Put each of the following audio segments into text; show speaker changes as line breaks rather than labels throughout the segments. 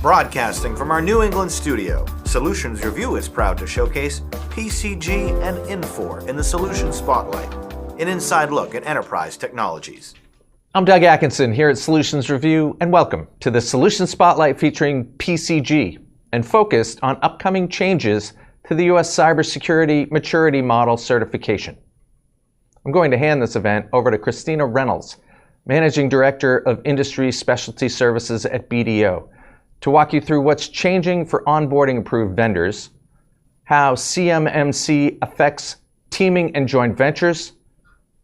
Broadcasting from our New England studio, Solutions Review is proud to showcase PCG and Infor in the Solution Spotlight, an inside look at enterprise technologies.
I'm Doug Atkinson here at Solutions Review, and welcome to the Solution Spotlight featuring PCG and focused on upcoming changes to the U.S. Cybersecurity Maturity Model Certification. I'm going to hand this event over to Christina Reynolds, Managing Director of Industry Specialty Services at BDO, to walk you through what's changing for onboarding approved vendors, how CMMC affects teaming and joint ventures,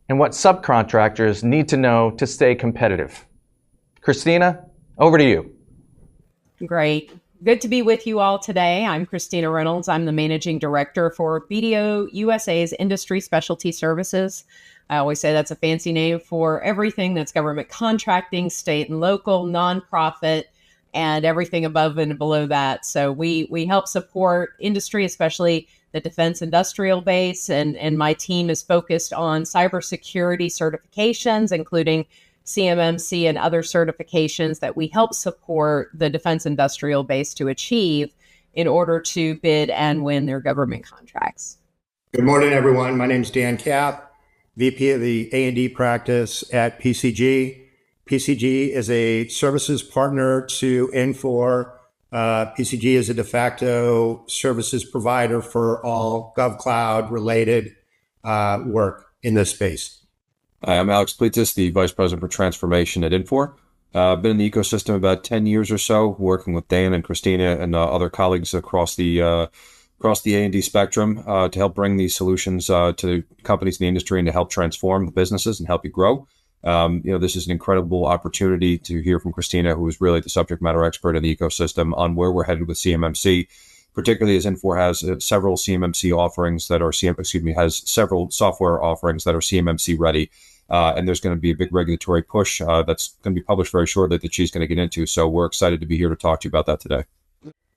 and what subcontractors need to know to stay competitive. Christina, over to you.
Great. Good to be with you all today. I'm Christina Reynolds. I'm the Managing Director for BDO USA's Industry Specialty Services. I always say that's a fancy name for everything that's government contracting, state and local, nonprofit, and everything above and below that. So we help support industry, especially the defense industrial base, and my team is focused on cybersecurity certifications, including CMMC and other certifications that we help support the defense industrial base to achieve in order to bid and win their government contracts.
Good morning, everyone. My name is Dan Kapp, VP of the A&D practice at PCG. PCG is a services partner to Infor. PCG is a de facto services provider for all GovCloud related work in this space.
Hi, I'm Alex Pletis, the Vice President for Transformation at Infor. I've been in the ecosystem about 10 years or so, working with Dan and Christina and other colleagues across the A&D spectrum to help bring these solutions to companies in the industry and to help transform the businesses and help you grow. This is an incredible opportunity to hear from Christina, who is really the subject matter expert in the ecosystem on where we're headed with CMMC, particularly as Infor has several CMMC offerings that are has several software offerings that are CMMC ready. And there's going to be a big regulatory push that's going to be published very shortly that she's going to get into. So we're excited to be here to talk to you about that today.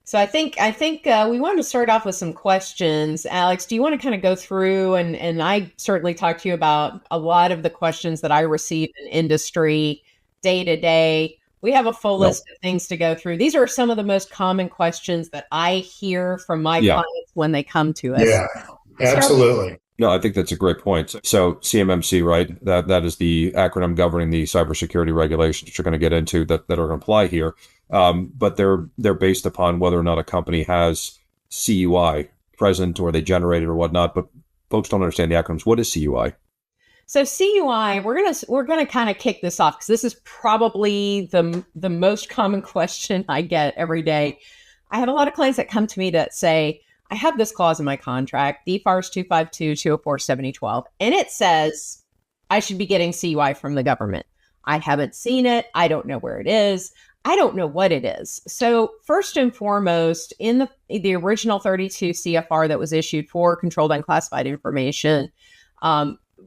So I think we wanted to start off with some questions. Alex, do you want to kind of go through, and I certainly talked to you about a lot of the questions that I receive in industry day to day. We have a full list of things to go through. These are some of the most common questions that I hear from my clients when they come to us.
Yeah, absolutely.
No, I think that's a great point. So CMMC, right? That is the acronym governing the cybersecurity regulations which you're going to get into that are going to apply here. But they're based upon whether or not a company has CUI present or they generate it or whatnot. But folks don't understand the acronyms. What is CUI?
So CUI, we're gonna kind of kick this off because this is probably the most common question I get every day. I have a lot of clients that come to me that say, I have this clause in my contract, DFARS 252-204-7012, and it says I should be getting CUI from the government. I haven't seen it. I don't know where it is. I don't know what it is. So first and foremost, in the original 32 CFR that was issued for controlled unclassified information,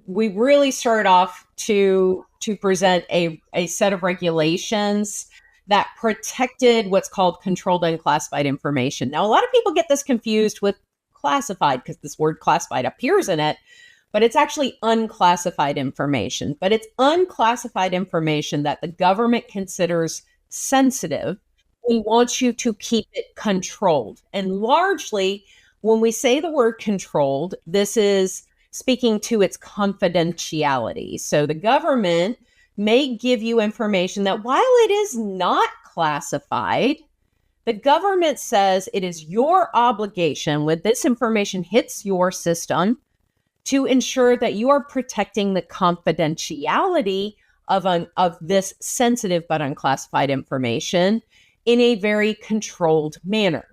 we really started off to present a set of regulations that protected what's called controlled unclassified information. Now, a lot of people get this confused with classified because this word classified appears in it, but it's actually unclassified information. But it's unclassified information that the government considers sensitive. We want you to keep it controlled. And largely, when we say the word controlled, this is speaking to its confidentiality. So the government may give you information that while it is not classified, the government says it is your obligation when this information hits your system to ensure that you are protecting the confidentiality of this sensitive but unclassified information in a very controlled manner.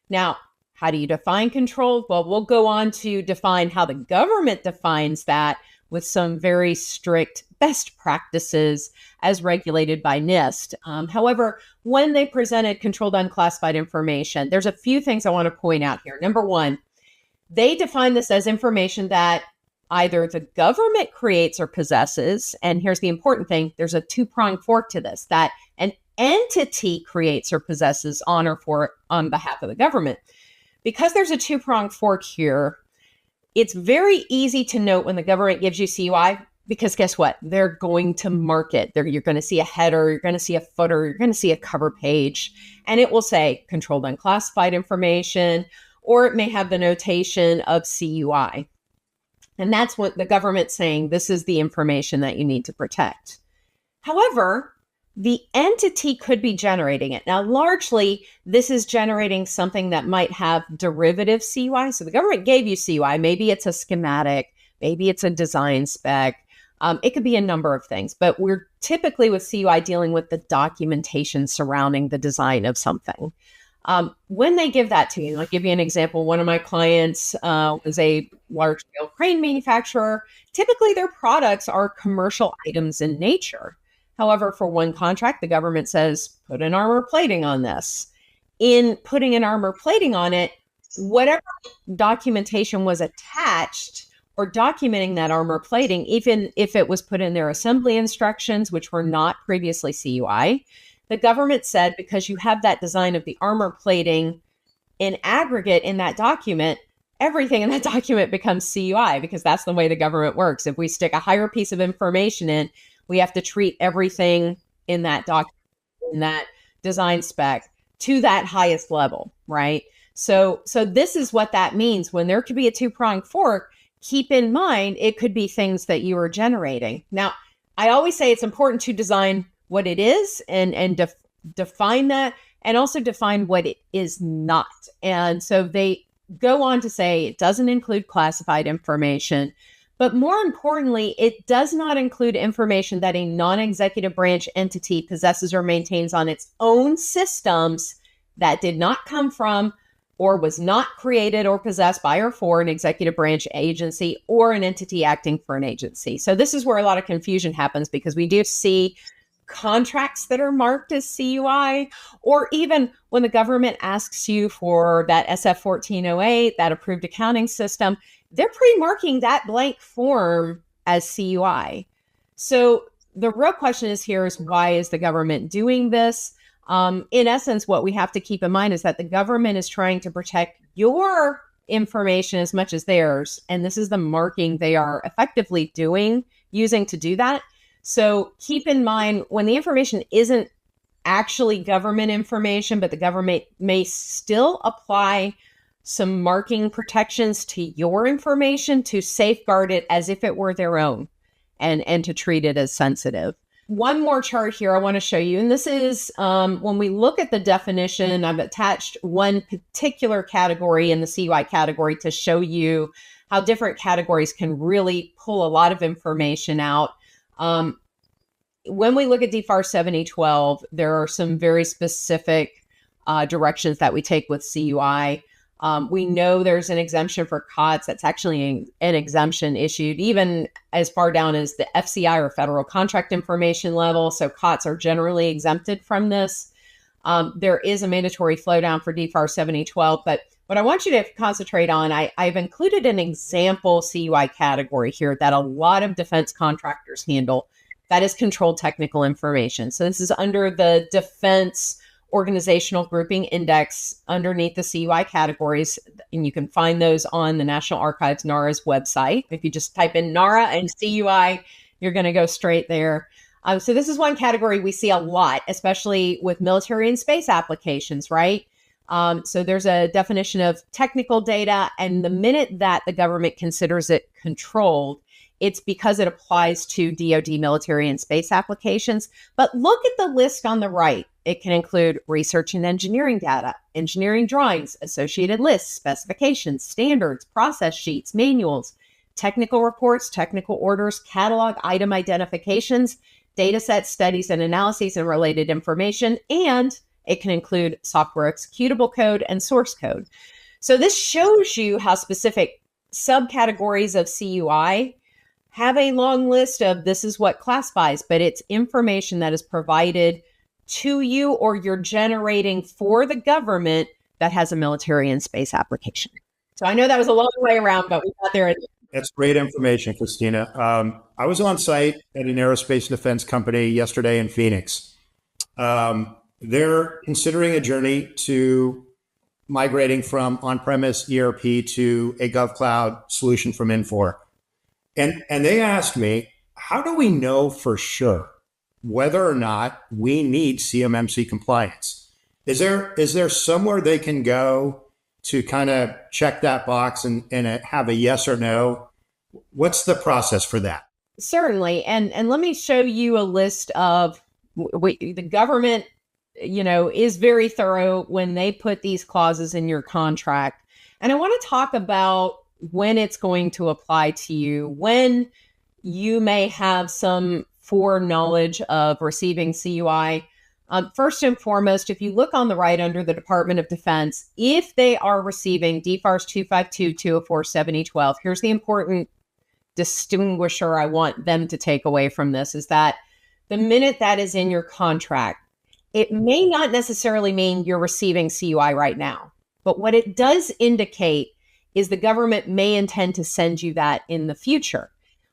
Now, how do you define controlled? Well, we'll go on to define how the government defines that with some very strict best practices as regulated by NIST. However, when they presented controlled unclassified information, there's a few things I want to point out here. Number one, they define this as information that either the government creates or possesses, and here's the important thing, there's a two-pronged fork to this, that an entity creates or possesses on behalf of the government. Because there's a two-pronged fork here, it's very easy to note when the government gives you CUI, because guess what? They're going to mark it. You're going to see a header, you're going to see a footer, you're going to see a cover page, and it will say controlled unclassified information, or it may have the notation of CUI. And that's what the government's saying. This is the information that you need to protect. However, the entity could be generating it. Now, largely, this is generating something that might have derivative CUI. So the government gave you CUI. Maybe it's a schematic. Maybe it's a design spec. It could be a number of things. But we're typically with CUI dealing with the documentation surrounding the design of something. When they give that to you, I'll give you an example. One of my clients is a large-scale crane manufacturer. Typically, their products are commercial items in nature. However, for one contract, the government says, put an armor plating on this. In putting an armor plating on it, whatever documentation was attached or documenting that armor plating, even if it was put in their assembly instructions, which were not previously CUI, the government said, because you have that design of the armor plating in aggregate in that document, everything in that document becomes CUI, because that's the way the government works. If we stick a higher piece of information in, we have to treat everything in that document, in that design spec, to that highest level, right? So this is what that means. When there could be a two-pronged fork, keep in mind, it could be things that you are generating. Now, I always say it's important to design what it is and define that, and also define what it is not. And so they go on to say it doesn't include classified information, but more importantly, it does not include information that a non-executive branch entity possesses or maintains on its own systems that did not come from or was not created or possessed by or for an executive branch agency or an entity acting for an agency. So this is where a lot of confusion happens, because we do see contracts that are marked as CUI, or even when the government asks you for that SF 1408, that approved accounting system, they're pre-marking that blank form as CUI. So the real question is why is the government doing this? In essence, what we have to keep in mind is that the government is trying to protect your information as much as theirs. And this is the marking they are effectively using to do that. So keep in mind, when the information isn't actually government information, but the government may still apply some marking protections to your information to safeguard it as if it were their own, and to treat it as sensitive. One more chart here I want to show you, and this is when we look at the definition, I've attached one particular category in the CUI category to show you how different categories can really pull a lot of information out. When we look at DFARS 7012, there are some very specific directions that we take with CUI. We know there's an exemption for COTS. That's actually an exemption issued even as far down as the FCI or Federal Contract Information level. So COTS are generally exempted from this. There is a mandatory flow down for DFARS 7012, but what I want you to concentrate on, I've included an example CUI category here that a lot of defense contractors handle. That is controlled technical information. So this is under the Defense Organizational Grouping Index underneath the CUI categories, and you can find those on the National Archives NARA's website. If you just type in NARA and CUI, you're going to go straight there. So this is one category we see a lot, especially with military and space applications, right? So there's a definition of technical data, and the minute that the government considers it controlled, it's because it applies to DoD military and space applications. But look at the list on the right. It can include research and engineering data, engineering drawings, associated lists, specifications, standards, process sheets, manuals, technical reports, technical orders, catalog item identifications, data sets, studies and analyses, and related information. And it can include software executable code and source code. So this shows you how specific subcategories of CUI have a long list of this is what classifies, but it's information that is provided to you or you're generating for the government that has a military and space application. So I know that was a long way around, but we got there.
That's great information, Christina. I was on site at an aerospace defense company yesterday in Phoenix. They're considering a journey to migrating from on-premise ERP to a GovCloud solution from Infor. And they asked me, how do we know for sure whether or not we need CMMC compliance? Is there somewhere they can go to kind of check that box and have a yes or no? What's the process for that?
Certainly. And let me show you a list of the government, is very thorough when they put these clauses in your contract. And I want to talk about when it's going to apply to you, when you may have some foreknowledge of receiving CUI. First and foremost, if you look on the right under the Department of Defense, if they are receiving DFARS 252, 204, 7012, here's the important distinguisher I want them to take away from this is that the minute that is in your contract, it may not necessarily mean you're receiving CUI right now. But what it does indicate is the government may intend to send you that in the future.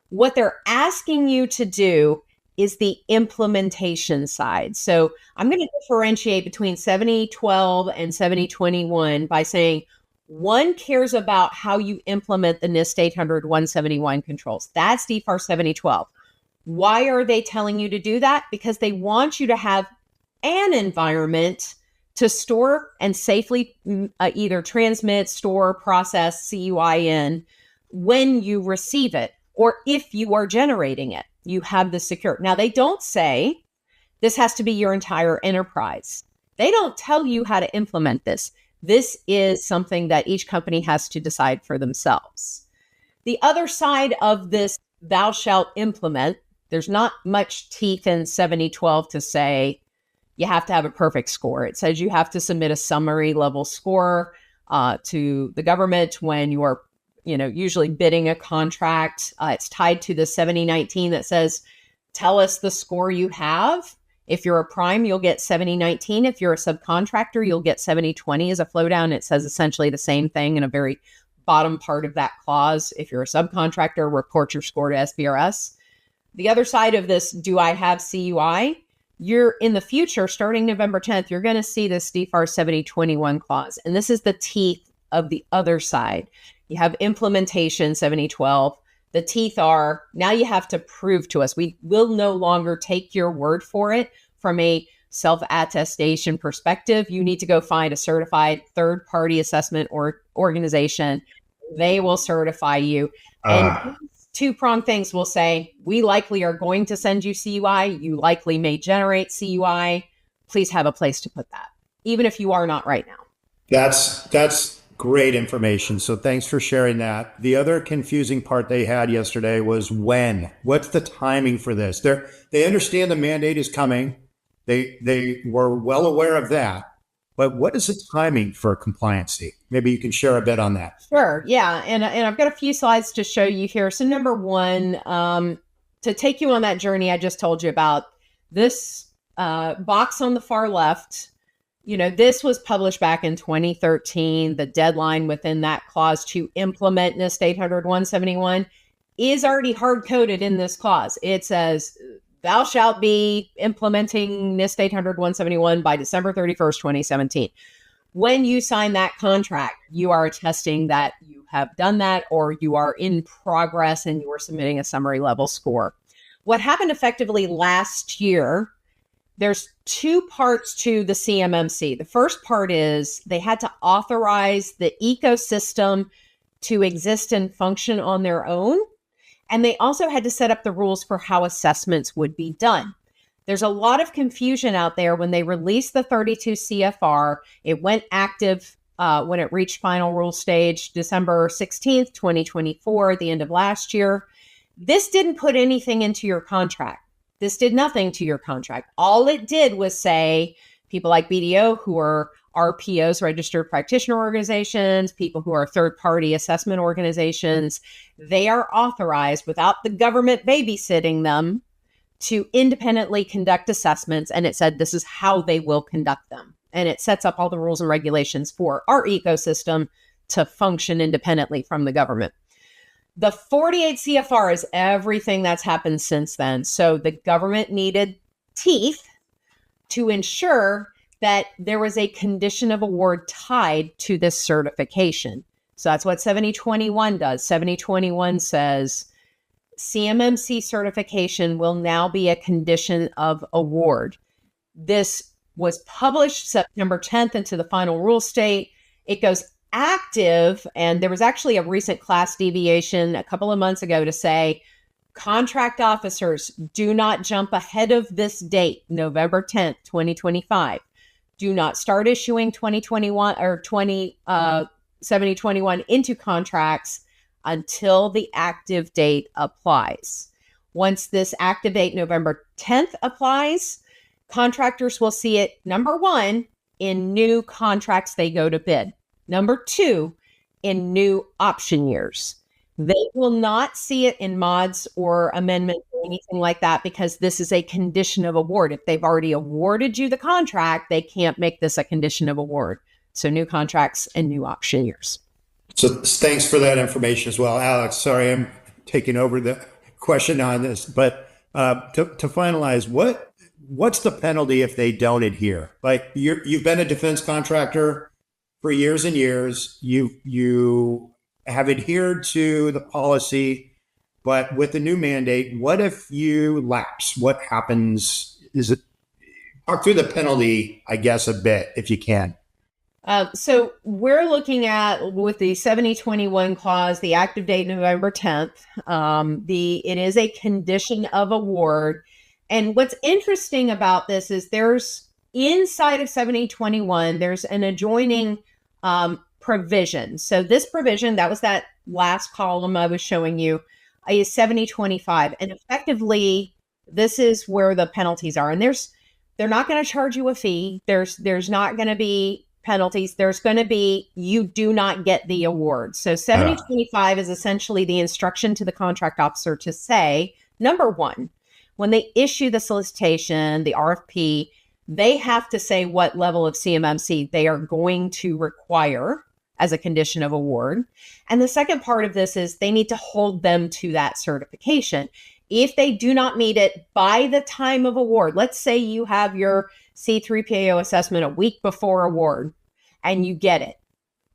What they're asking you to do is the implementation side. So I'm going to differentiate between 7012 and 7021 by saying one cares about how you implement the NIST 800-171 controls. That's DFARS 7012. Why are they telling you to do that? Because they want you to have an environment to store and safely either transmit, store, process CUI in when you receive it, or if you are generating it, you have this secure. Now, they don't say this has to be your entire enterprise. They don't tell you how to implement this. This is something that each company has to decide for themselves. The other side of this, thou shalt implement, there's not much teeth in 7012 to say you have to have a perfect score. It says you have to submit a summary level score to the government when you are, usually bidding a contract. It's tied to the 7019 that says, tell us the score you have. If you're a prime, you'll get 7019. If you're a subcontractor, you'll get 7020 as a flow down. It says essentially the same thing in a very bottom part of that clause. If you're a subcontractor, report your score to SBRS. The other side of this, do I have CUI? You're in the future, starting November 10th, you're going to see this DFARS 7021 clause. And this is the teeth of the other side. You have implementation 7012. The teeth are, now you have to prove to us. We will no longer take your word for it from a self-attestation perspective. You need to go find a certified third-party assessment or organization. They will certify you. And two-pronged things will say, we likely are going to send you CUI. You likely may generate CUI. Please have a place to put that, even if you are not right now.
That's great information. So thanks for sharing that. The other confusing part they had yesterday was when. What's the timing for this? They understand the mandate is coming. They were well aware of that. But what is the timing for compliancy? Maybe you can share a bit on that.
Sure. Yeah. And I've got a few slides to show you here. So number one, to take you on that journey I just told you about, this box on the far left, this was published back in 2013. The deadline within that clause to implement NIST 800-171 is already hard-coded in this clause. It says, thou shalt be implementing NIST 800-171 by December 31st, 2017. When you sign that contract, you are attesting that you have done that, or you are in progress and you are submitting a summary level score. What happened effectively last year, there's two parts to the CMMC. The first part is they had to authorize the ecosystem to exist and function on their own. And they also had to set up the rules for how assessments would be done. There's a lot of confusion out there when they released the 32 CFR. It went active when it reached final rule stage, December 16th, 2024, at the end of last year. This didn't put anything into your contract. This did nothing to your contract. All it did was say people like BDO, who are RPOs, registered practitioner organizations, people who are third-party assessment organizations, they are authorized without the government babysitting them to independently conduct assessments. And it said this is how they will conduct them. And it sets up all the rules and regulations for our ecosystem to function independently from the government. The 48 CFR is everything that's happened since then. So the government needed teeth to ensure that there was a condition of award tied to this certification. So that's what 7021 does. 7021 says CMMC certification will now be a condition of award. This was published September 10th into the final rule state. It goes active, and there was actually a recent class deviation a couple of months ago to say contract officers do not jump ahead of this date, November 10th, 2025. Do not start issuing 2021 or 7021 into contracts until the active date applies. Once this active date, November 10th, applies, contractors will see it, number one, in new contracts they go to bid. Number two, in new option years. They will not see it in mods or amendments or anything like that, because this is a condition of award. If they've already awarded you the contract, they can't make this a condition of award. So new contracts and new option years.
So thanks for that information as well, Alex. Sorry, I'm taking over the question on this, but to finalize, what's the penalty if they don't adhere? Like you've been a defense contractor for years and years. You have adhered to the policy, but with the new mandate, what if you lapse? What happens? Talk through the penalty, I guess, a bit if you can.
So we're looking at, with the 7021 clause, the active date November 10th. It is a condition of award. And what's interesting about this is there's inside of 7021, there's an adjoining provision. So this provision, that was that last column I was showing you, is 7025. And effectively, this is where the penalties are. And they're not going to charge you a fee. There's not going to be penalties. There's going to be, you do not get the award. So 7025 is essentially the instruction to the contract officer to say, number one, when they issue the solicitation, the RFP, they have to say what level of CMMC they are going to require as a condition of award. And the second part of this is they need to hold them to that certification. If they do not meet it by the time of award, let's say you have your C3PAO assessment a week before award and you get it,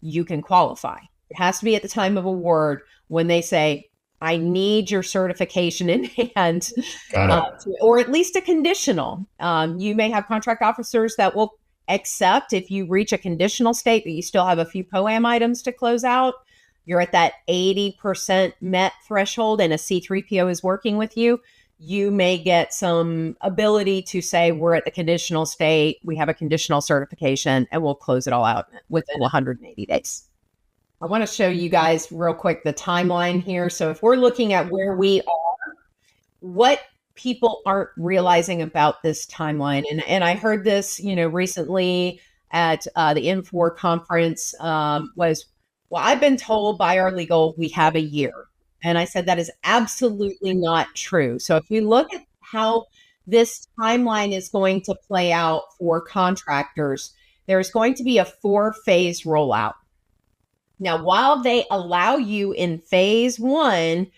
you can qualify. It has to be at the time of award when they say, I need your certification in hand, or at least a conditional. You may have contract officers that will accept if you reach a conditional state, but you still have a few POAM items to close out. You're at that 80% met threshold and a C3PO is working with you. You may get some ability to say, we're at the conditional state, we have a conditional certification, and we'll close it all out within 180 days. I want to show you guys real quick the timeline here. So if we're looking at where we are, what people aren't realizing about this timeline, and I heard this, recently at the Infor conference, was, well, I've been told by our legal we have a year. And I said that is absolutely not true. So if you look at how this timeline is going to play out for contractors, there's going to be a 4-phase rollout. Now, while they allow you in phase 1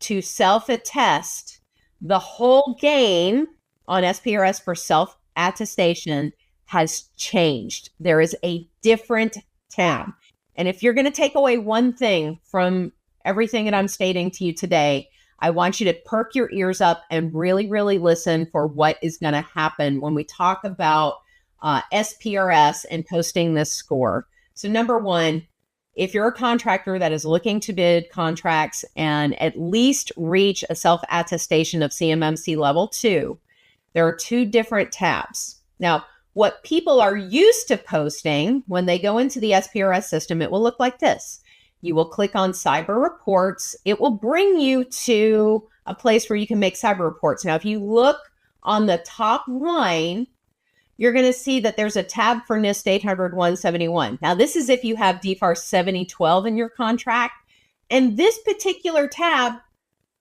to self-attest, the whole game on SPRS for self-attestation has changed. There is a different tab. And if you're going to take away one thing from everything that I'm stating to you today, I want you to perk your ears up and really, really listen for what is going to happen when we talk about SPRS and posting this score. So number one, if you're a contractor that is looking to bid contracts and at least reach a self-attestation of CMMC level 2, there are 2 different tabs. Now, what people are used to posting when they go into the SPRS system, it will look like this. You will click on cyber reports. It will bring you to a place where you can make cyber reports. Now, if you look on the top line, you're going to see that there's a tab for NIST 800-171. Now, this is if you have DFARS 7012 in your contract. And this particular tab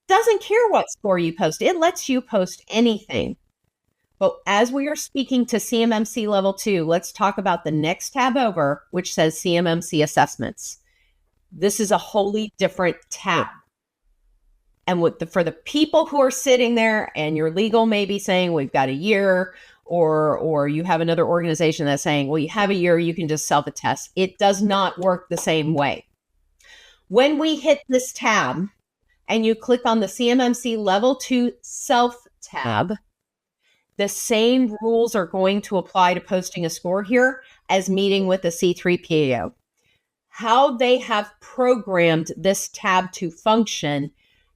doesn't care what score you post. It lets you post anything. But as we are speaking to CMMC level 2, let's talk about the next tab over, which says CMMC assessments. This is a wholly different tab. And for the people who are sitting there and your legal may be saying, we've got a year, or you have another organization that's saying, well, you have a year, you can just self-attest. It does not work the same way. When we hit this tab, and you click on the CMMC Level 2 Self tab, the same rules are going to apply to posting a score here as meeting with the C3PAO. How they have programmed this tab to function,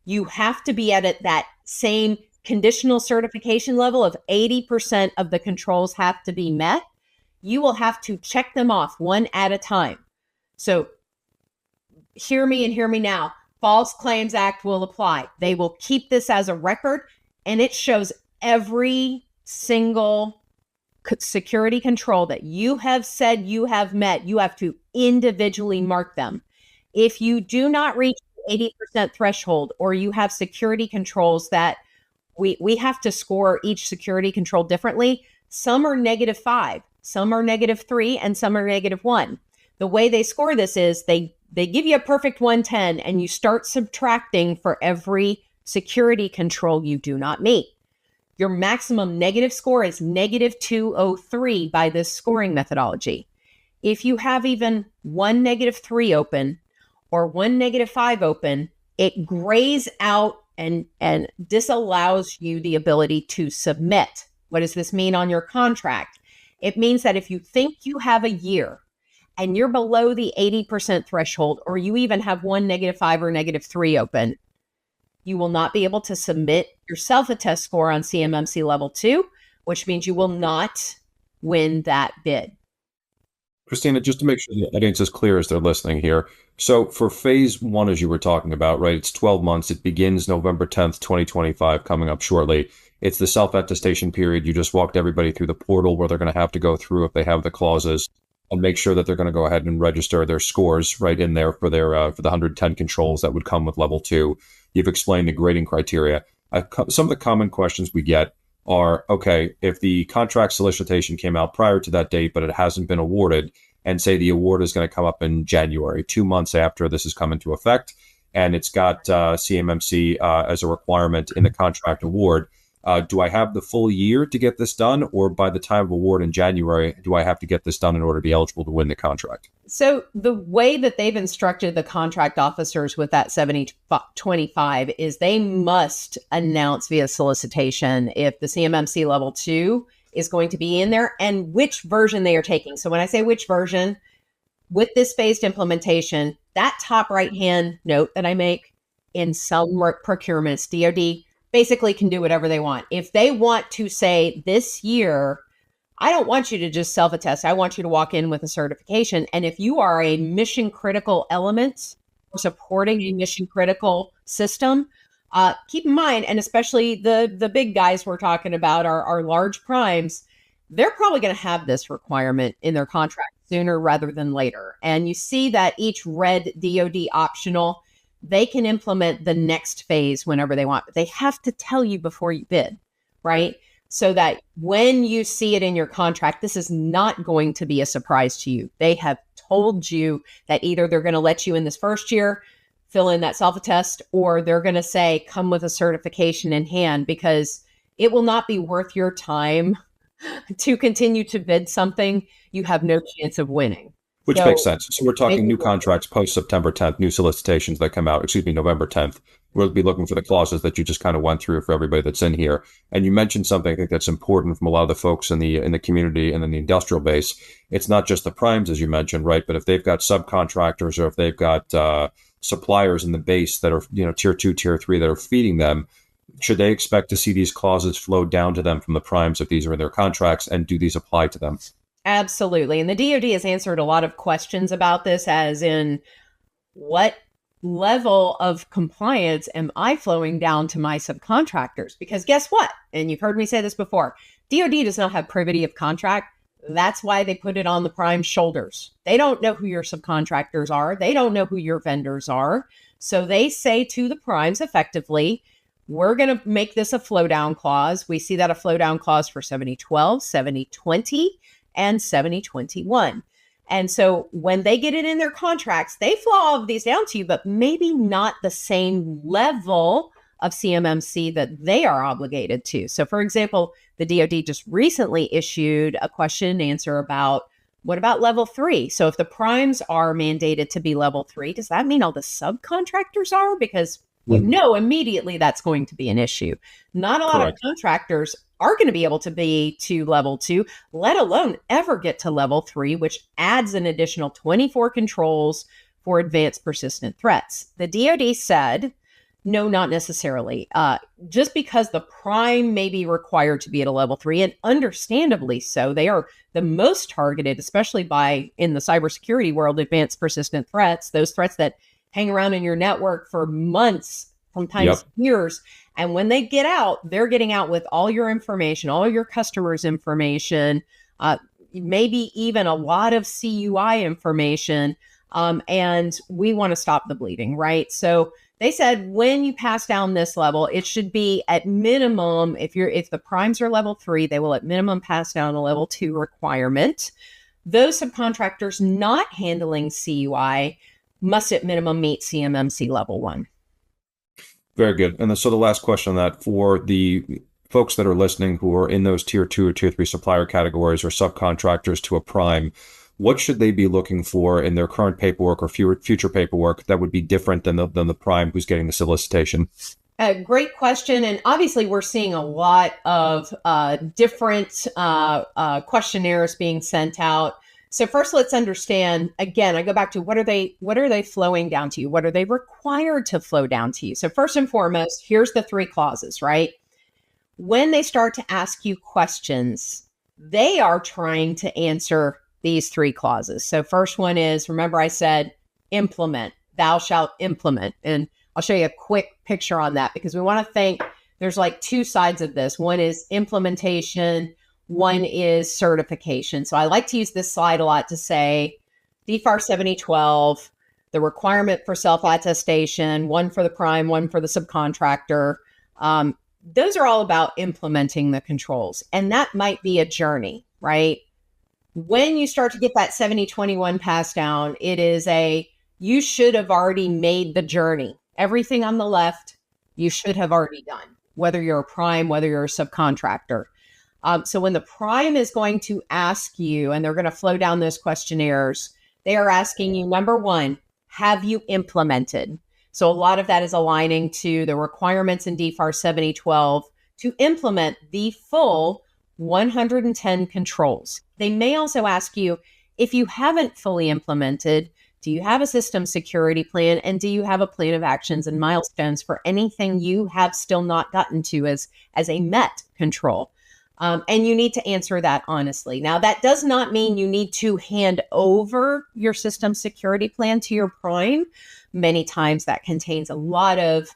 you have to be at that same conditional certification level of 80% of the controls have to be met. You will have to check them off one at a time. So hear me and hear me now. False Claims Act will apply. They will keep this as a record, and it shows every single security control that you have said you have met. You have to individually mark them. If you do not reach the 80% threshold, or you have security controls that we have to score each security control differently, some are -5, some are -3, and some are -1. The way they score this is they give you a perfect 110, and you start subtracting for every security control you do not meet. Your maximum negative score is -203 by this scoring methodology. If you have even one -3 open or one -5 open, it grays out and disallows you the ability to submit. What does this mean on your contract? It means that if you think you have a year and you're below the 80% threshold, or you even have one -5 or -3 open, you will not be able to submit your self-attest score on CMMC Level 2, which means you will not win that bid.
Christina, just to make sure the audience is clear as they're listening here. So for phase one, as you were talking about, right, it's 12 months. It begins November 10th, 2025, coming up shortly. It's the self-attestation period. You just walked everybody through the portal where they're going to have to go through if they have the clauses, and make sure that they're going to go ahead and register their scores right in there for their for the 110 controls that would come with Level 2. You've explained the grading criteria. Some of the common questions we get are, okay, if the contract solicitation came out prior to that date, but it hasn't been awarded, and say the award is going to come up in January, 2 months after this has come into effect, and it's got CMMC as a requirement in the contract award, do I have the full year to get this done, or by the time of award in January, do I have to get this done in order to be eligible to win the contract?
So the way that they've instructed the contract officers with that 7025 is they must announce via solicitation if the CMMC Level 2 is going to be in there and which version they are taking. So when I say which version, with this phased implementation, that top right-hand note that I make in some procurements, DoD basically can do whatever they want. If they want to say this year, I don't want you to just self-attest. I want you to walk in with a certification. And if you are a mission critical element or supporting a mission critical system, keep in mind, and especially the big guys we're talking about, our large primes, they're probably going to have this requirement in their contract sooner rather than later. And you see that each red DoD optional, they can implement the next phase whenever they want, but they have to tell you before you bid, right? So that when you see it in your contract, this is not going to be a surprise to you. They have told you that either they're going to let you in this first year, fill in that self-attest, or they're going to say, come with a certification in hand, because it will not be worth your time to continue to bid something you have no chance of winning.
Which makes sense. So we're talking new contracts post September 10th, new solicitations that come out, November 10th. We'll be looking for the clauses that you just kind of went through for everybody that's in here. And you mentioned something I think that's important from a lot of the folks in the community and in the industrial base. It's not just the primes, as you mentioned, right? But if they've got subcontractors, or if they've got suppliers in the base that are, tier 2, tier 3 that are feeding them, should they expect to see these clauses flow down to them from the primes if these are in their contracts, and do these apply to them?
Absolutely. And the DoD has answered a lot of questions about this, as in, what level of compliance am I flowing down to my subcontractors? Because guess what? And you've heard me say this before, DoD does not have privity of contract. That's why they put it on the prime's shoulders. They don't know who your subcontractors are. They don't know who your vendors are. So they say to the primes effectively, we're going to make this a flow down clause. We see that a flow down clause for 7012, 7020, and 7021. And so when they get it in their contracts, they flow all of these down to you, but maybe not the same level of CMMC that they are obligated to. So for example, the DoD just recently issued a question and answer about, what about level 3? So if the primes are mandated to be level 3, does that mean all the subcontractors are? Because you know immediately that's going to be an issue. Not a lot
Correct.
of contractors are going to be able to be to level 2, let alone ever get to level 3, which adds an additional 24 controls for advanced persistent threats. The DoD said, no, not necessarily. Just because the prime may be required to be at a level 3, and understandably so, they are the most targeted, especially by, in the cybersecurity world, advanced persistent threats, those threats that hang around in your network for months, sometimes years. And when they get out, they're getting out with all your information, all your customers' information, maybe even a lot of CUI information. And we want to stop the bleeding, right? So they said when you pass down this level, it should be at minimum, if the primes are level 3, they will at minimum pass down a level 2 requirement. Those subcontractors not handling CUI must at minimum meet CMMC level 1.
Very good. And so the last question on that, for the folks that are listening who are in those tier 2 or tier 3 supplier categories or subcontractors to a prime, what should they be looking for in their current paperwork or future paperwork that would be different than the prime who's getting the solicitation?
Great question. And obviously, we're seeing a lot of different questionnaires being sent out. So first, let's understand, again, I go back to what are they flowing down to you? What are they required to flow down to you? So first and foremost, here's the 3 clauses, right? When they start to ask you questions, they are trying to answer these 3 clauses. So first one is, remember I said, implement, thou shalt implement. And I'll show you a quick picture on that because we want to think there's like 2 sides of this. One is implementation, one is certification. So I like to use this slide a lot to say DFARS 7012, the requirement for self-attestation, one for the prime, one for the subcontractor. Those are all about implementing the controls. And that might be a journey, right? When you start to get that 7021 pass down, it is you should have already made the journey. Everything on the left, you should have already done, whether you're a prime, whether you're a subcontractor. So when the prime is going to ask you, and they're going to flow down those questionnaires, they are asking you, number 1, have you implemented? So a lot of that is aligning to the requirements in DFARS 7012 to implement the full 110 controls. They may also ask you, if you haven't fully implemented, do you have a system security plan? And do you have a plan of actions and milestones for anything you have still not gotten to as a MET control? And you need to answer that honestly. Now, that does not mean you need to hand over your system security plan to your prime. Many times that contains a lot of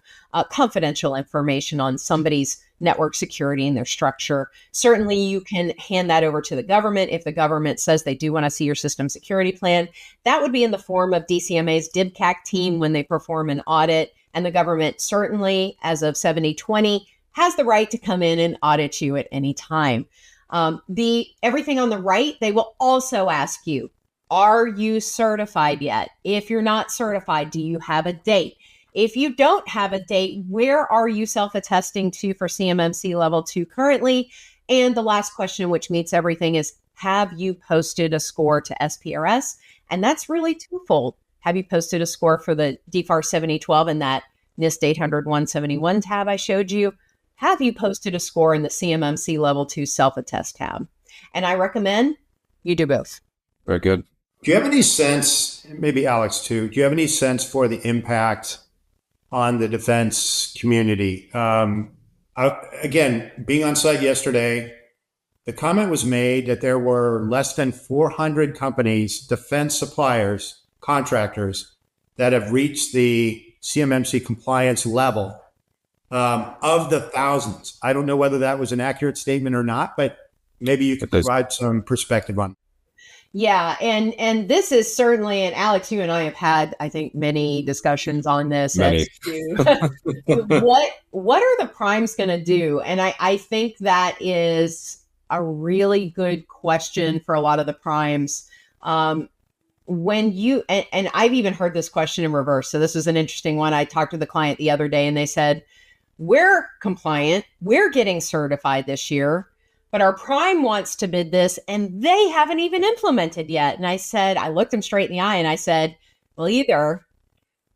confidential information on somebody's network security and their structure. Certainly, you can hand that over to the government if the government says they do want to see your system security plan. That would be in the form of DCMA's DIBCAC team when they perform an audit. And the government certainly, as of 7020, has the right to come in and audit you at any time. Everything on the right, they will also ask you, are you certified yet? If you're not certified, do you have a date? If you don't have a date, where are you self-attesting to for CMMC level 2 currently? And the last question, which meets everything, is have you posted a score to SPRS? And that's really twofold. Have you posted a score for the DFARS 7012 and that NIST 800-171 tab I showed you? Have you posted a score in the CMMC level 2 self-attest tab? And I recommend you do both.
Very good.
Do you have any sense, maybe Alex too, do you have any sense for the impact on the defense community? Again, being on site yesterday, the comment was made that there were less than 400 companies, defense suppliers, contractors, that have reached the CMMC compliance level of the thousands. I don't know whether that was an accurate statement or not, but maybe you could provide some perspective on it.
Yeah, and this is certainly, and Alex, you and I have had, I think, many discussions on this.
Many.
What are the primes going to do? And I think that is a really good question for a lot of the primes. When you, and I've even heard this question in reverse. So this was an interesting one. I talked to the client the other day and they said, we're compliant, we're getting certified this year, but our prime wants to bid this and they haven't even implemented yet. And I said, I looked them straight in the eye and I said, well, either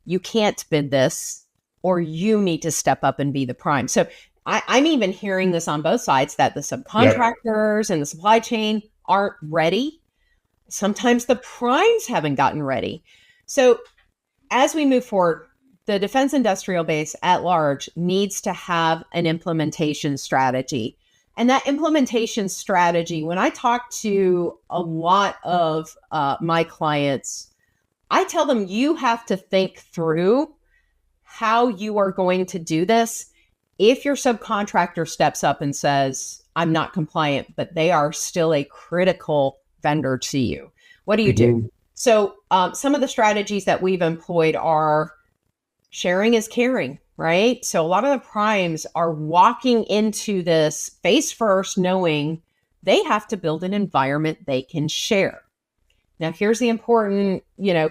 you can't bid this or you need to step up and be the prime. So I'm even hearing this on both sides, that the subcontractors and the supply chain aren't ready. Sometimes the primes haven't gotten ready. So as we move forward, the defense industrial base at large needs to have an implementation strategy. And that implementation strategy, when I talk to a lot of my clients, I tell them you have to think through how you are going to do this. If your subcontractor steps up and says, I'm not compliant, but they are still a critical vendor to you, what do you do? So some of the strategies that we've employed are sharing is caring, right? So a lot of the primes are walking into this face first, knowing they have to build an environment they can share. Now, here's the important,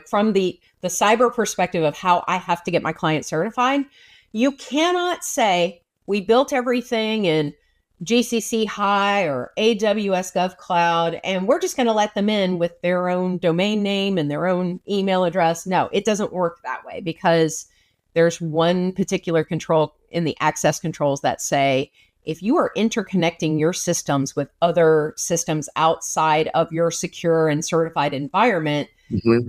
from the cyber perspective of how I have to get my client certified. You cannot say we built everything in GCC High or AWS GovCloud, and we're just going to let them in with their own domain name and their own email address. No, it doesn't work that way, because there's one particular control in the access controls that say, if you are interconnecting your systems with other systems outside of your secure and certified environment, you're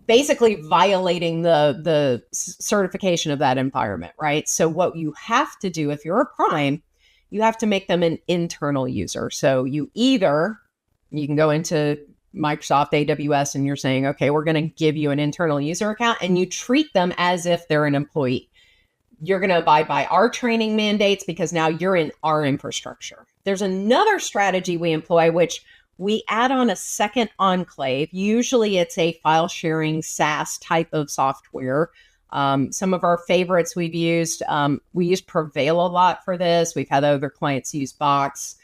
basically violating the certification of that environment, right? So what you have to do if you're a prime, you have to make them an internal user. So you can go into Microsoft AWS and you're saying, okay, we're going to give you an internal user account, and you treat them as if they're an employee. You're going to abide by our training mandates because now you're in our infrastructure. There's another strategy we employ, which we add on a second enclave. Usually it's a file sharing SaaS type of software. Some of our favorites we've used, we use Prevail a lot for this. We've had other clients use Box.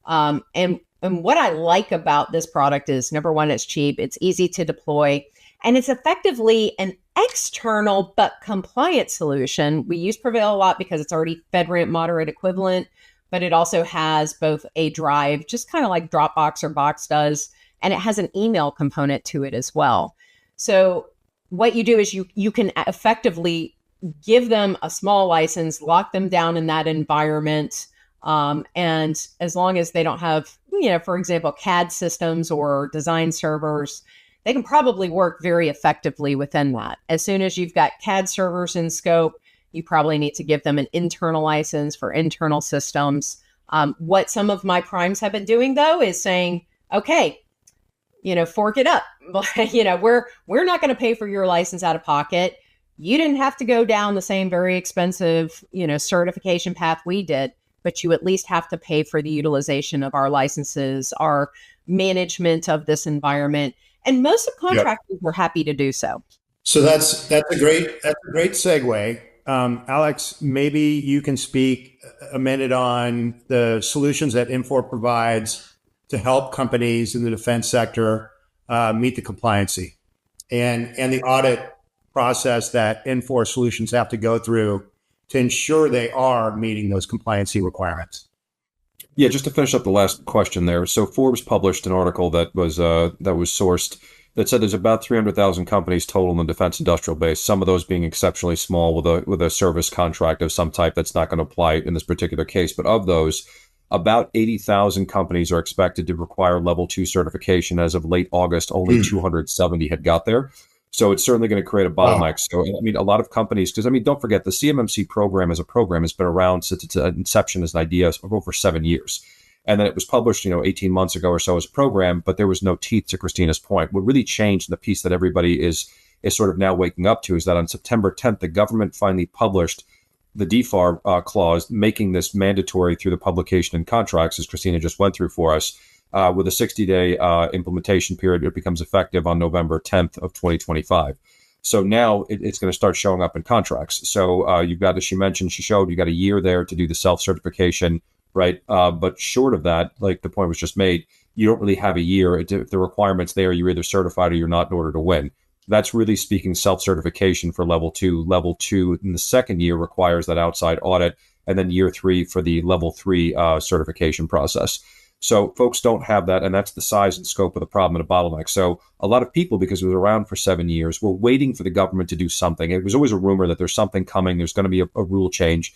And what I like about this product is, number one, it's cheap, it's easy to deploy, and it's effectively an external but compliant solution. We use Prevail a lot because it's already FedRAMP moderate equivalent, but it also has both a drive, just kind of like Dropbox or Box does, and it has an email component to it as well. So what you do is you can effectively give them a small license, lock them down in that environment, and as long as they don't have, for example, CAD systems or design servers, they can probably work very effectively within that. As soon as you've got CAD servers in scope, you probably need to give them an internal license for internal systems. What some of my primes have been doing, though, is saying, okay, fork it up. We're not going to pay for your license out of pocket. You didn't have to go down the same very expensive, certification path we did, but you at least have to pay for the utilization of our licenses, our management of this environment. And most subcontractors were happy to do so.
So that's a great segue. Alex, maybe you can speak a minute on the solutions that Infor provides to help companies in the defense sector meet the compliancy and the audit process that Infor solutions have to go through to ensure they are meeting those compliancy requirements.
Yeah, just to finish up the last question there. So Forbes published an article that was sourced that said there's about 300,000 companies total in the defense industrial base, some of those being exceptionally small with a service contract of some type that's not going to apply in this particular case. But of those, about 80,000 companies are expected to require level 2 certification. As of late August, only 270 had got there. So it's certainly going to create a bottleneck. So, a lot of companies, because, don't forget, the CMMC program as a program has been around since its inception as an idea of over 7 years. And then it was published, 18 months ago or so as a program, but there was no teeth, to Christina's point. What really changed, and the piece that everybody is sort of now waking up to, is that on September 10th, the government finally published the DFARS clause, making this mandatory through the publication in contracts, as Christina just went through for us. With a 60-day implementation period, it becomes effective on November 10th of 2025. So now it's going to start showing up in contracts. So you've got, as she mentioned, you got a year there to do the self-certification, right? But short of that, like the point was just made, you don't really have a year. If the requirement's there, you're either certified or you're not in order to win. That's really speaking self-certification for level 2. Level 2 in the second year requires that outside audit, and then year 3 for the level 3 certification process. So folks don't have that, and that's the size and scope of the problem and a bottleneck. So a lot of people, because it was around for 7 years, were waiting for the government to do something. It was always a rumor that there's something coming, there's going to be a rule change,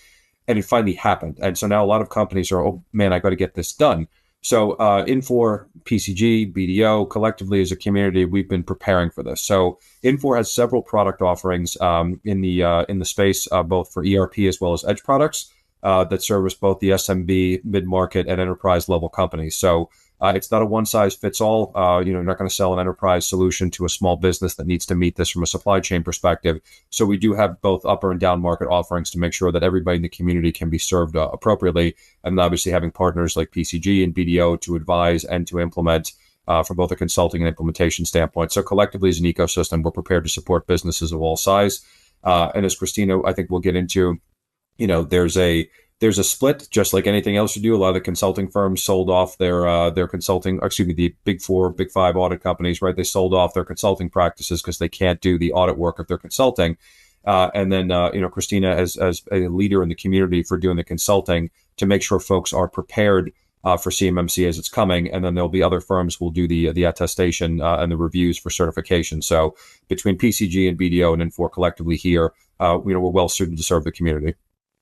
and it finally happened. And so now a lot of companies are, oh man, I got to get this done. So Infor, PCG, BDO, collectively as a community, we've been preparing for this. So Infor has several product offerings in the space, both for ERP as well as edge products. That service both the SMB, mid-market, and enterprise level companies. So it's not a one-size-fits-all. You're not going to sell an enterprise solution to a small business that needs to meet this from a supply chain perspective. So we do have both upper and down market offerings to make sure that everybody in the community can be served appropriately. And obviously having partners like PCG and BDO to advise and to implement from both a consulting and implementation standpoint. So collectively as an ecosystem, we're prepared to support businesses of all size. And as Christina, I think we'll get into, there's a split, just like anything else you do. A lot of the consulting firms sold off their consulting, the big four, big five audit companies, right? They sold off their consulting practices because they can't do the audit work of their consulting. And then, Christina, as a leader in the community for doing the consulting to make sure folks are prepared for CMMC as it's coming. And then there'll be other firms who will do the attestation and the reviews for certification. So between PCG and BDO and Infor collectively here, we're well suited to serve the community.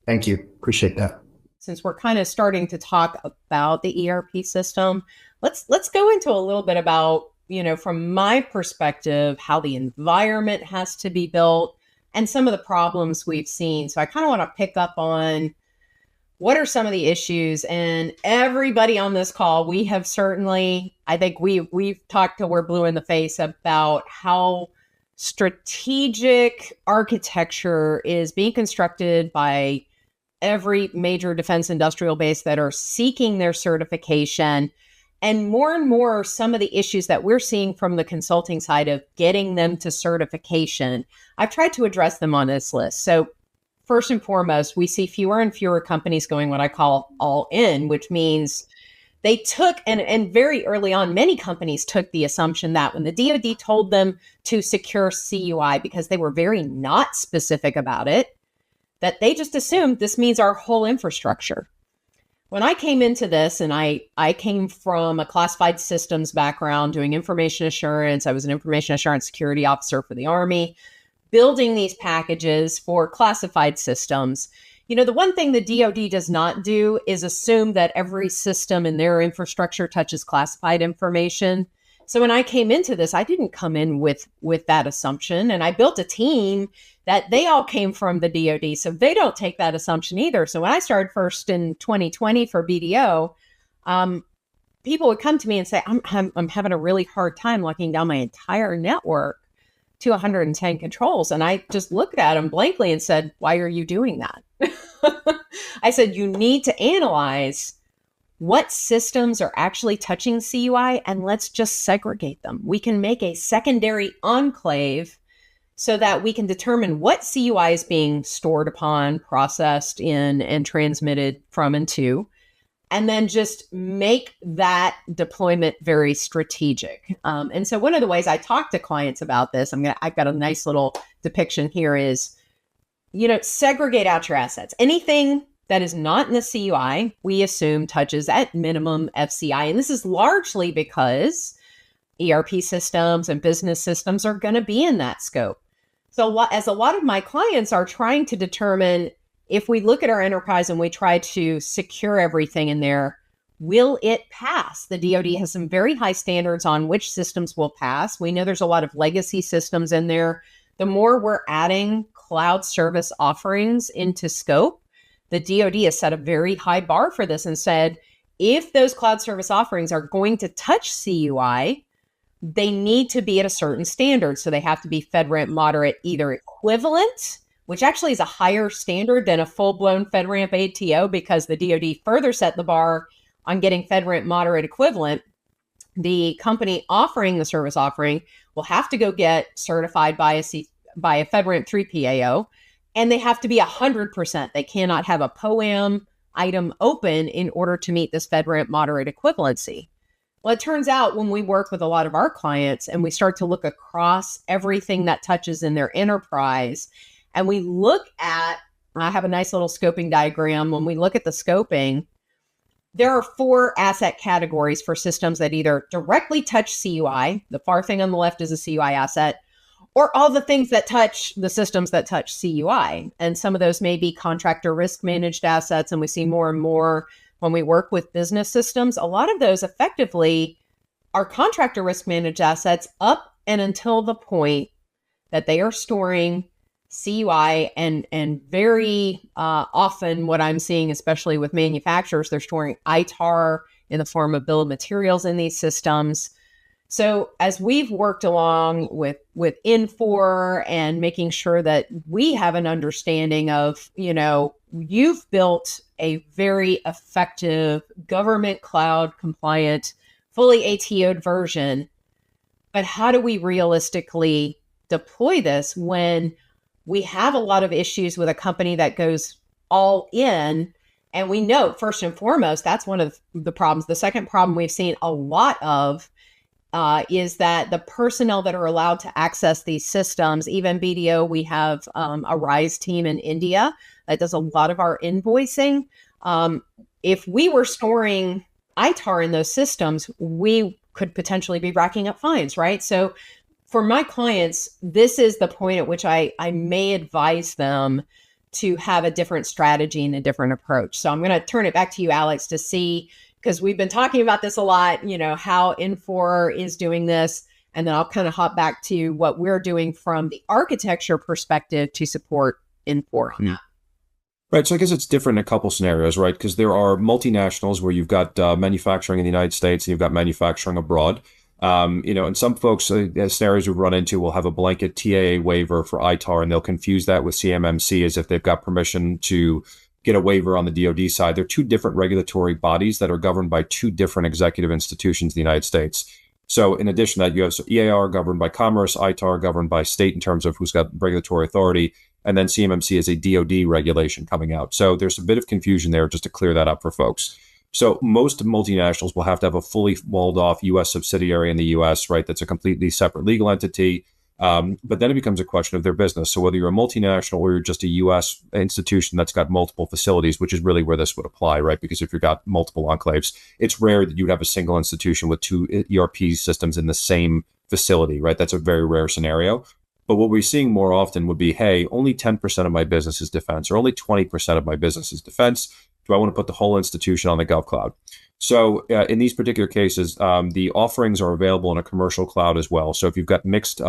Thank you. Appreciate that.
Since we're kind of starting to talk about the ERP system, let's go into a little bit about, from my perspective, how the environment has to be built and some of the problems we've seen. So I kind of want to pick up on what are some of the issues. And everybody on this call, we have certainly, I think we've talked till we're blue in the face about how strategic architecture is being constructed by every major defense industrial base that are seeking their certification. And more, some of the issues that we're seeing from the consulting side of getting them to certification, I've tried to address them on this list. So first and foremost, we see fewer and fewer companies going what I call all in, which means they took, and very early on, many companies took the assumption that when the DoD told them to secure CUI, because they were very not specific about it, that they just assumed this means our whole infrastructure. When I came into this, and I came from a classified systems background doing information assurance, I was an information assurance security officer for the Army, building these packages for classified systems. The one thing the DoD does not do is assume that every system in their infrastructure touches classified information. So when I came into this, I didn't come in with that assumption. And I built a team that they all came from the DoD. So they don't take that assumption either. So when I started first in 2020 for BDO, people would come to me and say, I'm having a really hard time locking down my entire network to 110 controls. And I just looked at them blankly and said, why are you doing that? I said, you need to analyze what systems are actually touching CUI, and let's just segregate them. We can make a secondary enclave so that we can determine what CUI is being stored upon, processed in, and transmitted from and to, and then just make that deployment very strategic. And so one of the ways I talk to clients about this, I've got a nice little depiction here is, segregate out your assets. Anything that is not in the CUI, we assume touches at minimum FCI. And this is largely because ERP systems and business systems are going to be in that scope. So as a lot of my clients are trying to determine, if we look at our enterprise and we try to secure everything in there, will it pass? The DoD has some very high standards on which systems will pass. We know there's a lot of legacy systems in there. The more we're adding cloud service offerings into scope, the DoD has set a very high bar for this and said, if those cloud service offerings are going to touch CUI, they need to be at a certain standard. So they have to be FedRAMP moderate, either equivalent, which actually is a higher standard than a full-blown FedRAMP ATO, because the DoD further set the bar on getting FedRAMP moderate equivalent. The company offering the service offering will have to go get certified by a FedRAMP 3 PAO, and they have to be 100%. They cannot have a POAM item open in order to meet this FedRAMP moderate equivalency. Well, it turns out when we work with a lot of our clients and we start to look across everything that touches in their enterprise, and we look at, I have a nice little scoping diagram. When we look at the scoping, there are 4 asset categories for systems that either directly touch CUI, the far thing on the left is a CUI asset, or all the things that touch the systems that touch CUI. And some of those may be contractor risk managed assets. And we see more and more when we work with business systems, a lot of those effectively are contractor risk managed assets up and until the point that they are storing CUI, and very often what I'm seeing, especially with manufacturers, they're storing ITAR in the form of bill of materials in these systems. So as we've worked along with Infor and making sure that we have an understanding of, you've built a very effective government cloud compliant, fully ATO'd version, but how do we realistically deploy this when we have a lot of issues with a company that goes all in? And we know, first and foremost, that's one of the problems. The second problem we've seen a lot of is that the personnel that are allowed to access these systems, even BDO, we have a RISE team in India that does a lot of our invoicing. If we were storing ITAR in those systems, we could potentially be racking up fines, right? So for my clients, this is the point at which I may advise them to have a different strategy and a different approach. So I'm going to turn it back to you, Alex, to see, because we've been talking about this a lot, how Infor is doing this. And then I'll kind of hop back to what we're doing from the architecture perspective to support Infor on that.
Right. So I guess it's different in a couple scenarios, right? Because there are multinationals where you've got manufacturing in the United States and you've got manufacturing abroad. And some folks, scenarios we've run into, will have a blanket TAA waiver for ITAR, and they'll confuse that with CMMC as if they've got permission to get a waiver on the DoD side. They're two different regulatory bodies that are governed by two different executive institutions in the United States. So in addition to that, you have EAR governed by Commerce, ITAR governed by state in terms of who's got regulatory authority, and then CMMC is a DoD regulation coming out. So there's a bit of confusion there, just to clear that up for folks. So most multinationals will have to have a fully walled off U.S. subsidiary in the U.S., right? That's a completely separate legal entity. But then it becomes a question of their business. So whether you're a multinational or you're just a U.S. institution that's got multiple facilities, which is really where this would apply, right? Because if you've got multiple enclaves, it's rare that you'd have a single institution with two ERP systems in the same facility, right? That's a very rare scenario. But what we're seeing more often would be, hey, only 10% of my business is defense, or only 20% of my business is defense. Do I want to put the whole institution on the GovCloud? So in these particular cases, the offerings are available in a commercial cloud as well. So if you've got mixed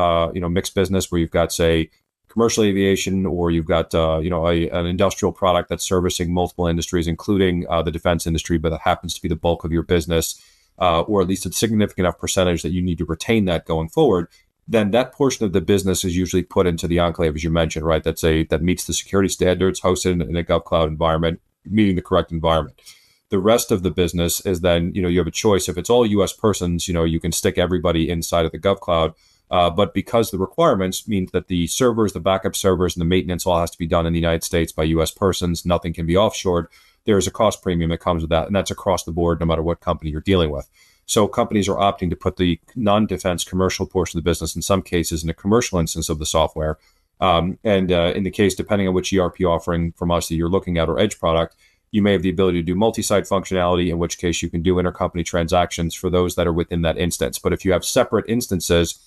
business where you've got, say, commercial aviation, or you've got, an industrial product that's servicing multiple industries, including the defense industry, but that happens to be the bulk of your business, or at least a significant enough percentage that you need to retain that going forward, then that portion of the business is usually put into the enclave, as you mentioned, right? That meets the security standards, hosted in a GovCloud environment, meeting the correct environment. The rest of the business is then, you have a choice. If it's all U.S. persons, you can stick everybody inside of the GovCloud. But because the requirements mean that the servers, the backup servers, and the maintenance all has to be done in the United States by U.S. persons, nothing can be offshored, there's a cost premium that comes with that. And that's across the board, no matter what company you're dealing with. So companies are opting to put the non-defense commercial portion of the business, in some cases, in a commercial instance of the software. In the case, depending on which ERP offering from us that you're looking at or edge product, you may have the ability to do multi-site functionality, in which case you can do intercompany transactions for those that are within that instance. But if you have separate instances,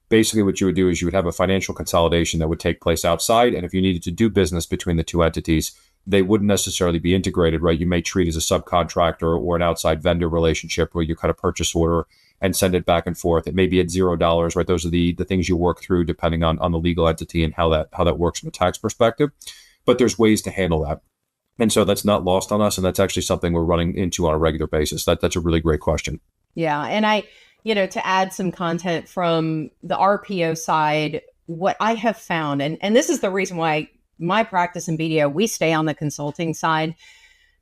basically what you would do is you would have a financial consolidation that would take place outside. And if you needed to do business between the two entities, they wouldn't necessarily be integrated, right? You may treat as a subcontractor or an outside vendor relationship where you cut a purchase order and send it back and forth. It may be at $0, right? Those are the things you work through depending on the legal entity and how that works from a tax perspective. But there's ways to handle that. And so that's not lost on us. And that's actually something we're running into on a regular basis. That's a really great question.
Yeah. And to add some content from the RPO side, what I have found, and this is the reason why my practice in BDO, we stay on the consulting side,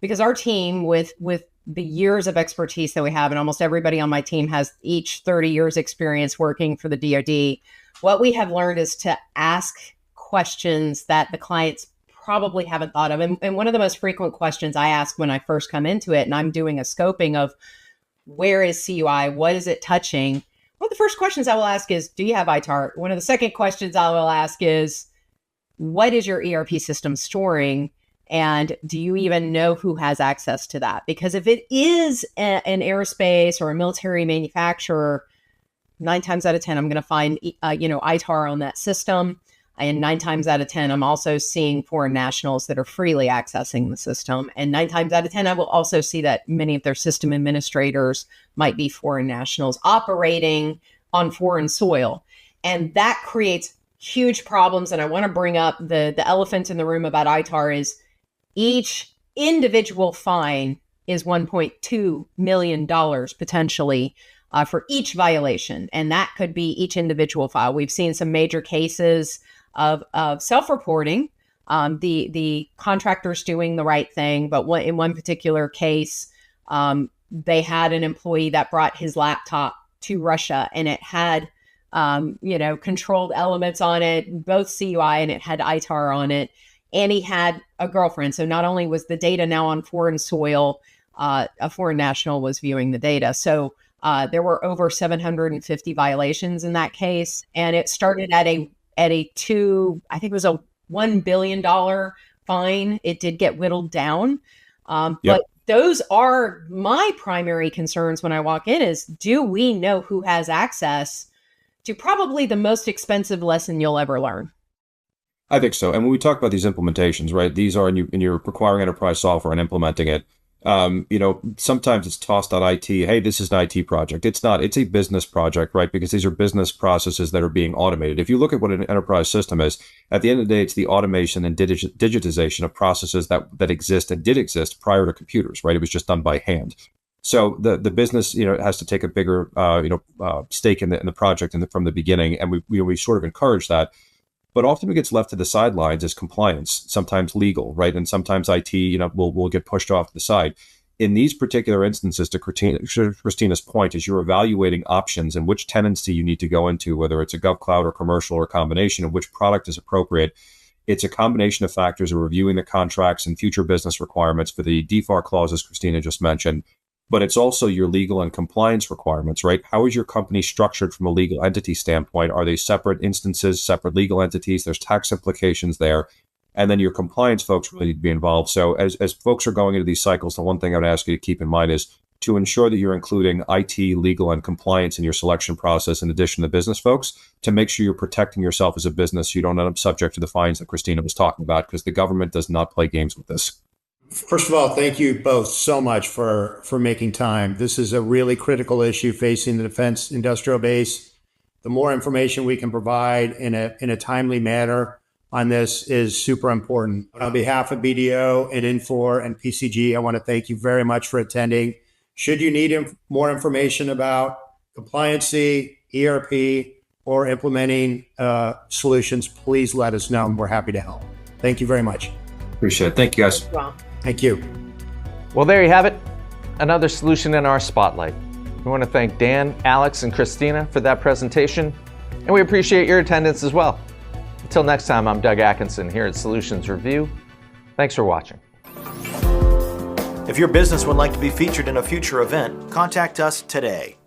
because our team with the years of expertise that we have, and almost everybody on my team has each 30 years experience working for the DoD, what we have learned is to ask questions that the clients probably haven't thought of. And one of the most frequent questions I ask when I first come into it, and I'm doing a scoping of where is CUI, what is it touching? One of the first questions I will ask is, do you have ITAR? One of the second questions I will ask is, what is your ERP system storing? And do you even know who has access to that? Because if it is an aerospace or a military manufacturer, 9 times out of 10, I'm going to find, ITAR on that system. And 9 times out of 10, I'm also seeing foreign nationals that are freely accessing the system. And 9 times out of 10, I will also see that many of their system administrators might be foreign nationals operating on foreign soil. And that creates huge problems. And I want to bring up the elephant in the room about ITAR is each individual fine is $1.2 million potentially for each violation. And that could be each individual file. We've seen some major cases of self-reporting, the contractors doing the right thing. But in one particular case, they had an employee that brought his laptop to Russia, and it had, controlled elements on it, both CUI, and it had ITAR on it. And he had a girlfriend. So not only was the data now on foreign soil, a foreign national was viewing the data. So there were over 750 violations in that case. And it started at a $1 billion fine. It did get whittled down. But those are my primary concerns when I walk in is, do we know who has access to probably the most expensive lesson you'll ever learn?
I think so. And when we talk about these implementations, right, these are, and you're requiring enterprise software and implementing it. Sometimes it's tossed on IT. Hey, this is an IT project. It's not. It's a business project, right? Because these are business processes that are being automated. If you look at what an enterprise system is, at the end of the day, it's the automation and digitization of processes that exist and did exist prior to computers, right? It was just done by hand. So the business, has to take a bigger, stake in the project from the beginning, and we sort of encourage that. But often what gets left to the sidelines is compliance, sometimes legal, right? And sometimes IT, will get pushed off to the side. In these particular instances, to Christina's point, is you're evaluating options and which tenancy you need to go into, whether it's a GovCloud or commercial or a combination, of which product is appropriate. It's a combination of factors of reviewing the contracts and future business requirements for the DFAR clauses Christina just mentioned. But it's also your legal and compliance requirements, right? How is your company structured from a legal entity standpoint? Are they separate instances, separate legal entities? There's tax implications there. And then your compliance folks really need to be involved. So as folks are going into these cycles, the one thing I would ask you to keep in mind is to ensure that you're including IT, legal, and compliance in your selection process in addition to business folks, to make sure you're protecting yourself as a business so you don't end up subject to the fines that Christina was talking about, because the government does not play games with this.
First of all, thank you both so much for making time. This is a really critical issue facing the defense industrial base. The more information we can provide in a timely manner on this is super important. On behalf of BDO and Infor and PCG, I want to thank you very much for attending. Should you need more information about compliancy, ERP, or implementing solutions, please let us know, and we're happy to help. Thank you very much.
Appreciate it. Thank you, guys.
Wow.
Thank you.
Well, there you have it. Another solution in our spotlight. We want to thank Dan, Alex, and Christina for that presentation, and we appreciate your attendance as well. Until next time, I'm Doug Atkinson here at Solutions Review. Thanks for watching.
If your business would like to be featured in a future event, contact us today.